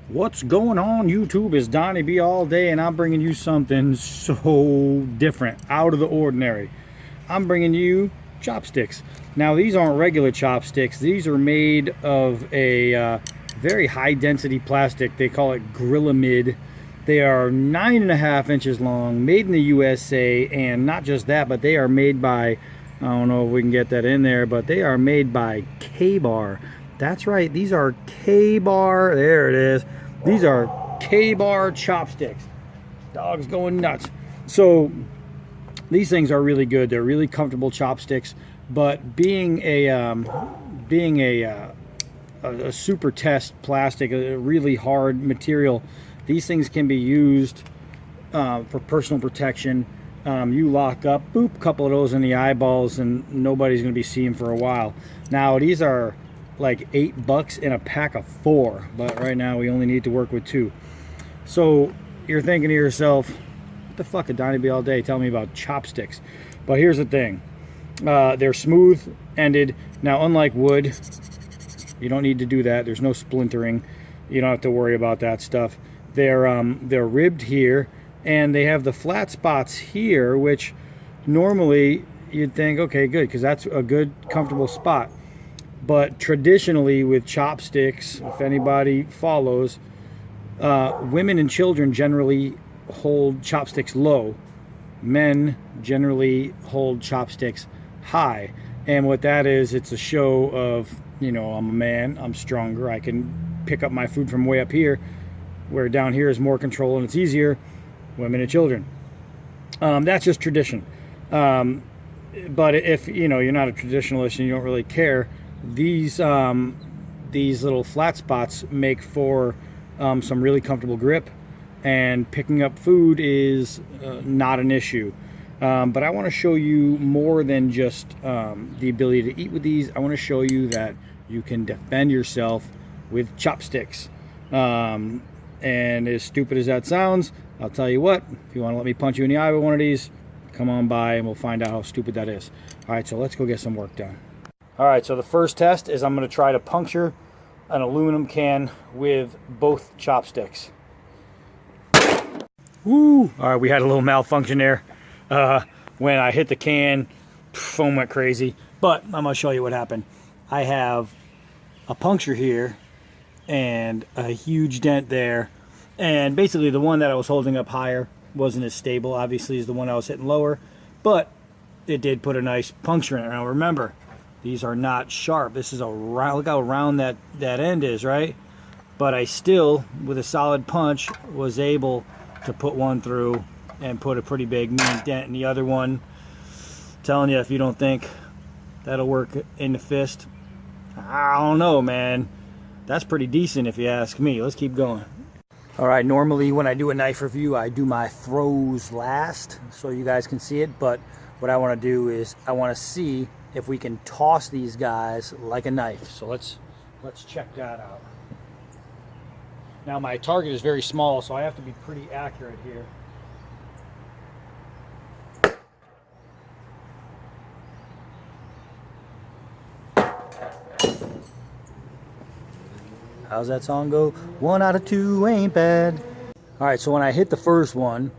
What's going on YouTube? Is Donnie B all day, and I'm bringing you something so different, out of the ordinary. I'm bringing you chopsticks. Now these aren't regular chopsticks. These are made of a very high density plastic. They call it Grilamid. They are 9.5 inches long, made in the USA, and not just that, but they are made by, I don't know if we can get that in there, but they are made by Ka-Bar. That's right, these are Ka-Bar, there it is. These are Ka-Bar chopsticks. Dog's going nuts. So these things are really good. They're really comfortable chopsticks, but being a super test plastic, a really hard material, these things can be used for personal protection. You lock up, boop, a couple of those in the eyeballs, and nobody's going to be seeing for a while. Now these are like $8 in a pack of 4, but right now we only need to work with 2. So you're thinking to yourself, what the fuck, a Donnie B all day tell me about chopsticks? But here's the thing, they're smooth ended. Now unlike wood, you don't need to do that. There's no splintering. You don't have to worry about that stuff. They're ribbed here, and they have the flat spots here, which normally you'd think, okay, good, because that's a good comfortable spot. But traditionally with chopsticks, if anybody follows, women and children generally hold chopsticks low. Men generally hold chopsticks high. And what that is, it's a show of, you know, I'm a man, I'm stronger, I can pick up my food from way up here, where down here is more control and it's easier. Women and children. That's just tradition. But if, you know, you're not a traditionalist and you don't really care, these little flat spots make for some really comfortable grip, and picking up food is not an issue. But I want to show you more than just the ability to eat with these. I want to show you that you can defend yourself with chopsticks. And as stupid as that sounds, I'll tell you what, if you want to let me punch you in the eye with one of these, come on by and we'll find out how stupid that is. All right, so let's go get some work done. All right, so the first test is I'm going to try to puncture an aluminum can with both chopsticks. Woo! All right, we had a little malfunction there. When I hit the can, foam went crazy. But I'm going to show you what happened. I have a puncture here and a huge dent there. And basically the one that I was holding up higher wasn't as stable, obviously, as the one I was hitting lower. But it did put a nice puncture in it. Now remember, these are not sharp. This is a round, look how round that end is, right? But I still, with a solid punch, was able to put one through and put a pretty big mean dent in the other one. I'm telling you, if you don't think that'll work in the fist, I don't know, man. That's pretty decent if you ask me. Let's keep going. All right, normally when I do a knife review, I do my throws last so you guys can see it. But what I want to do is I want to see if we can toss these guys like a knife. So let's check that out. Now my target is very small, so I have to be pretty accurate here. How's that song go? 1 out of 2 ain't bad. All right, so when I hit the first one,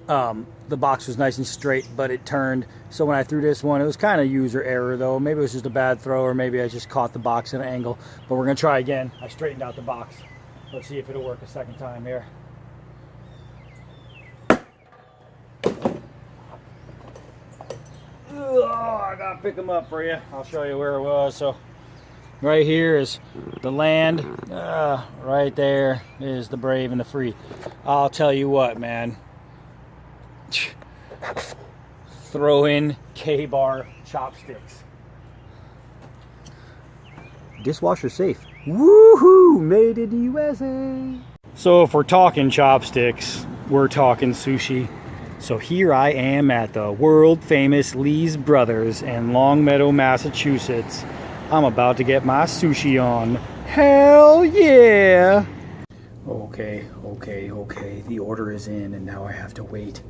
the box was nice and straight, but it turned. So when I threw this one, it was kind of user error though. Maybe it was just a bad throw, or maybe I just caught the box at an angle. But we're gonna try again. I straightened out the box. Let's see if it'll work a second time here. Oh, I gotta pick them up for you. I'll show you where it was. So right here is the land. Right there is the brave and the free. I'll tell you what, man. Throw in Ka-Bar chopsticks. Dishwasher safe. Woohoo! Made in the USA. So if we're talking chopsticks, we're talking sushi. So here I am at the world famous Lee's Brothers in Longmeadow, Massachusetts. I'm about to get my sushi on. Hell yeah! Okay. The order is in and now I have to wait.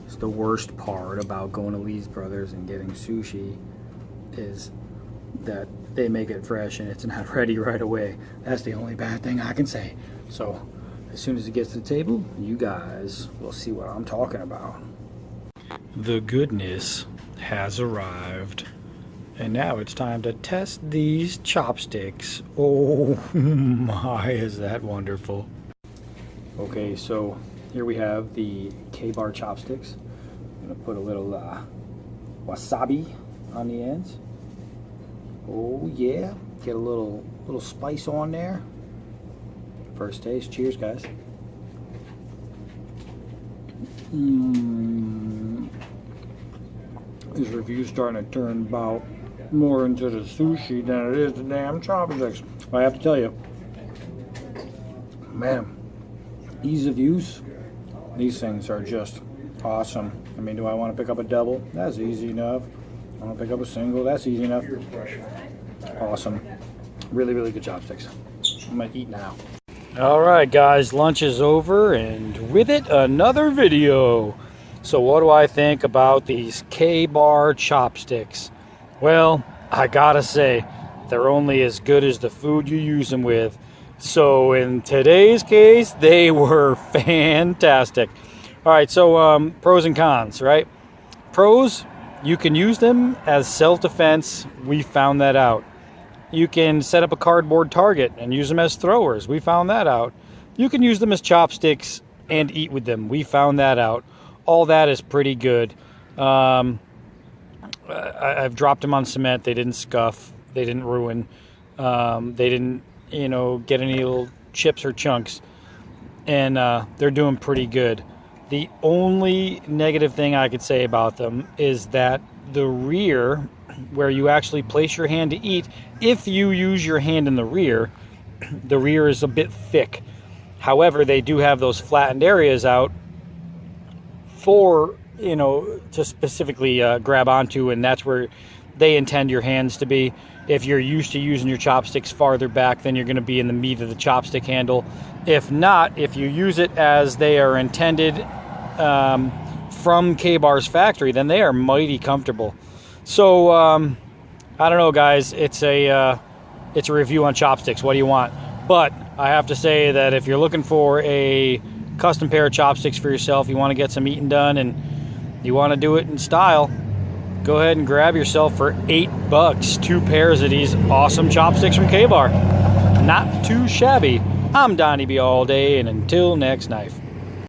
It's the worst part about going to Lee's Brothers and getting sushi is that they make it fresh and it's not ready right away. That's the only bad thing I can say. So as soon as it gets to the table, you guys will see what I'm talking about. The goodness has arrived. And now it's time to test these chopsticks. Oh my, is that wonderful. Okay, so here we have the Ka-Bar chopsticks. I'm gonna put a little wasabi on the ends. Oh yeah, get a little spice on there. First taste, cheers guys. This review's starting to turn about more into the sushi than it is the damn chopsticks. I have to tell you, man, ease of use, these things are just awesome. I mean, do I want to pick up a double? That's easy enough. I want to pick up a single? That's easy enough. Awesome. Really, really good chopsticks. I'm gonna eat now. All right, guys, lunch is over, and with it, another video. So what do I think about these Ka-Bar chopsticks? Well, I gotta say, they're only as good as the food you use them with. So in today's case, they were fantastic. All right, so pros and cons, right? Pros, you can use them as self-defense. We found that out. You can set up a cardboard target and use them as throwers. We found that out. You can use them as chopsticks and eat with them. We found that out. All that is pretty good. I've dropped them on cement. They didn't scuff. They didn't ruin. They didn't, get any little chips or chunks. And they're doing pretty good. The only negative thing I could say about them is that the rear, where you actually place your hand to eat, if you use your hand in the rear is a bit thick. However, they do have those flattened areas out for, to specifically grab onto, and that's where they intend your hands to be. If you're used to using your chopsticks farther back, then you're going to be in the meat of the chopstick handle. If not, if you use it as they are intended from Ka-Bar's factory, then they are mighty comfortable. So I don't know, guys. It's a review on chopsticks. What do you want? But I have to say that if you're looking for a custom pair of chopsticks for yourself, you want to get some eating done, and you want to do it in style, go ahead and grab yourself for $8 2 pairs of these awesome chopsticks from Ka-Bar. Not too shabby. I'm Donnie B all day, and until next knife.